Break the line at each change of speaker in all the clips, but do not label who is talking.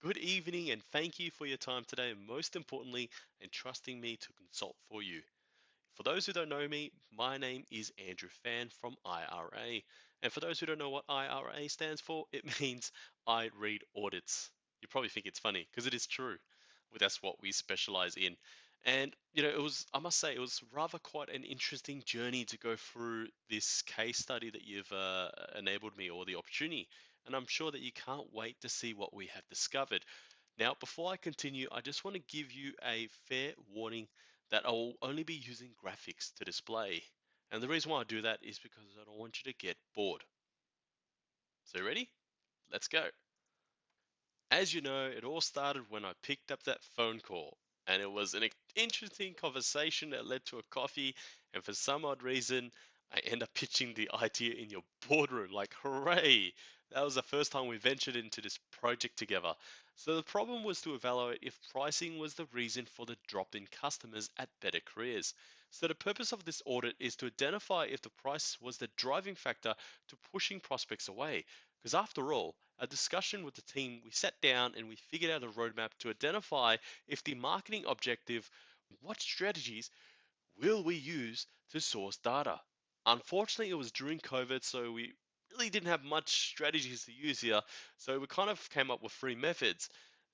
Good evening, and thank you for your time today, and most importantly, and trusting me to consult for you. For those who don't know me, my name is Andrew Phan from IRA. And for those who don't know what IRA stands for, it means I read audits. You probably think it's funny because it is true. Well, that's what we specialize in. And, I must say, it was rather quite an interesting journey to go through this case study that you've enabled me or the opportunity. And I'm sure that you can't wait to see what we have discovered. Now, before I continue, I just want to give you a fair warning that I will only be using graphics to display. And the reason why I do that is because I don't want you to get bored. So, you ready? Let's go. As you know, it all started when I picked up that phone call. And it was an interesting conversation that led to a coffee. And for some odd reason, I end up pitching the idea in your boardroom. Like, hooray! That was the first time we ventured into this project together. So the problem was to evaluate if pricing was the reason for the drop in customers at Better Careers. So the purpose of this audit is to identify if the price was the driving factor to pushing prospects away. Because after all, a discussion with the team, we sat down and we figured out a roadmap to identify if the marketing objective, what strategies will we use to source data. Unfortunately, it was during COVID, so we really didn't have much strategies to use here. So we kind of came up with three methods: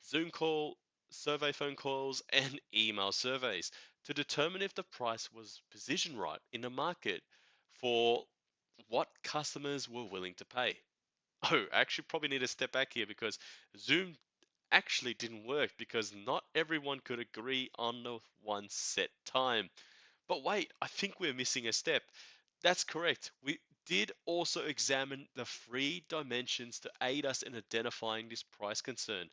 Zoom call, survey phone calls, and email surveys to determine if the price was positioned right in the market for what customers were willing to pay. Oh, I actually probably need to step back here because Zoom actually didn't work because not everyone could agree on the one set time. But wait, I think we're missing a step. That's correct. We did also examine the three dimensions to aid us in identifying this price concern: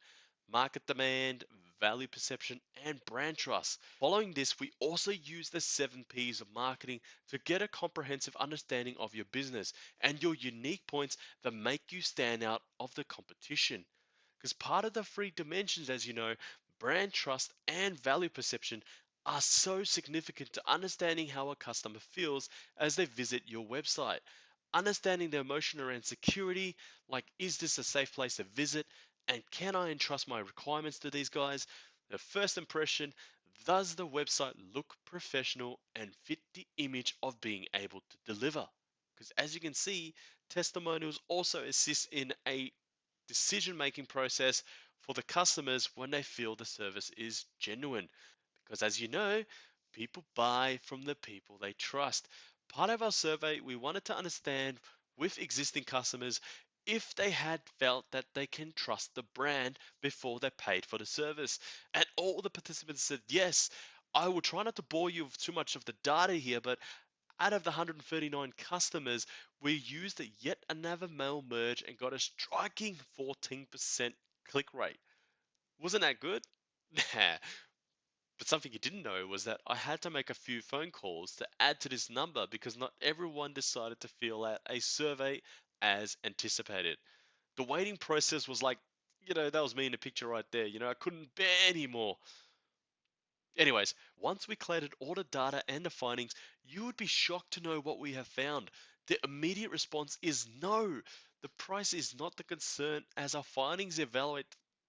market demand, value perception, and brand trust. Following this, we also use the 7 P's of marketing to get a comprehensive understanding of your business and your unique points that make you stand out of the competition. Because part of the three dimensions, as you know, brand trust and value perception, are so significant to understanding how a customer feels as they visit your website. Understanding the emotion around security, like is this a safe place to visit, and can I entrust my requirements to these guys? The first impression: does the website look professional and fit the image of being able to deliver? Because as you can see, testimonials also assist in a decision making process for the customers when they feel the service is genuine. Because as you know, people buy from the people they trust. Part of our survey, we wanted to understand with existing customers if they had felt that they can trust the brand before they paid for the service. And all the participants said yes. I will try not to bore you with too much of the data here, but out of the 139 customers, we used yet another mail merge and got a striking 14% click rate. Wasn't that good? Nah. But something you didn't know was that I had to make a few phone calls to add to this number because not everyone decided to fill out a survey as anticipated. The waiting process was like, that was me in the picture right there. I couldn't bear anymore. Anyways, once we collated all the data and the findings, you would be shocked to know what we have found. The immediate response is no. The price is not the concern, as our findings evaluate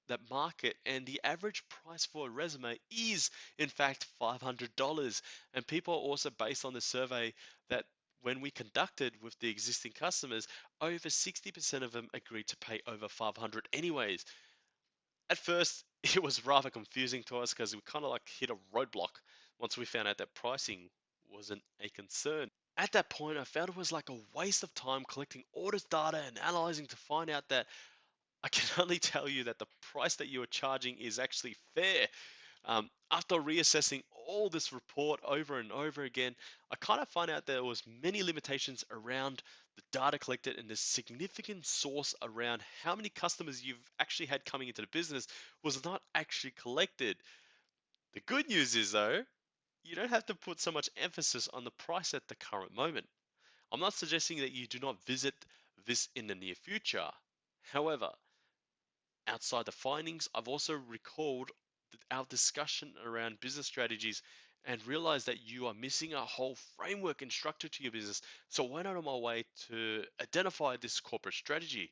that market, and the average price for a resume is in fact $500. And people are also, based on the survey that when we conducted with the existing customers, over 60% of them agreed to pay over 500 anyways. At first, it was rather confusing to us because we kind of like hit a roadblock once we found out that pricing wasn't a concern. At that point, I felt it was like a waste of time collecting all this data and analyzing to find out that I can only tell you that the price that you are charging is actually fair. After reassessing all this report over and over again, I kind of find out there was many limitations around the data collected, and the significant source around how many customers you've actually had coming into the business was not actually collected. The good news is though, you don't have to put so much emphasis on the price at the current moment. I'm not suggesting that you do not visit this in the near future. However, outside the findings, I've also recalled our discussion around business strategies and realized that you are missing a whole framework and structure to your business. So I went out of my way to identify this corporate strategy.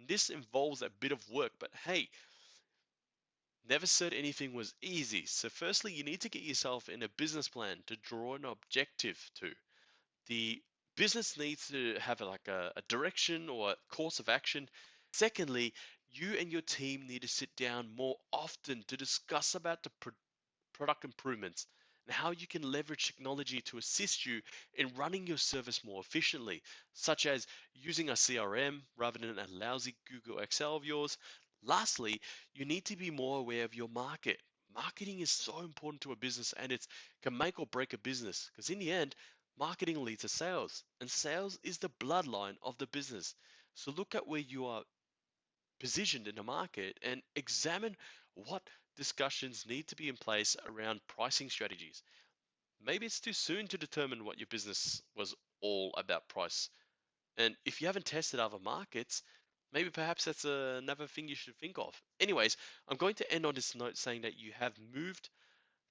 And this involves a bit of work, but hey, Never said anything was easy. So, firstly, you need to get yourself in a business plan to draw an objective to. The business needs to have a direction or a course of action. Secondly, you and your team need to sit down more often to discuss about the product improvements and how you can leverage technology to assist you in running your service more efficiently, such as using a CRM rather than a lousy Google Excel of yours. Lastly, you need to be more aware of your market. Marketing is so important to a business and it can make or break a business because in the end, marketing leads to sales and sales is the bloodline of the business. So look at where you are positioned in the market and examine what discussions need to be in place around pricing strategies. Maybe it's too soon to determine what your business was all about price. And if you haven't tested other markets, maybe perhaps that's another thing you should think of. Anyways, I'm going to end on this note saying that you have moved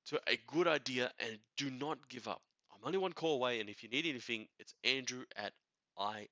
to a good idea and do not give up. I'm only one call away, and if you need anything, it's Andrew at IRA.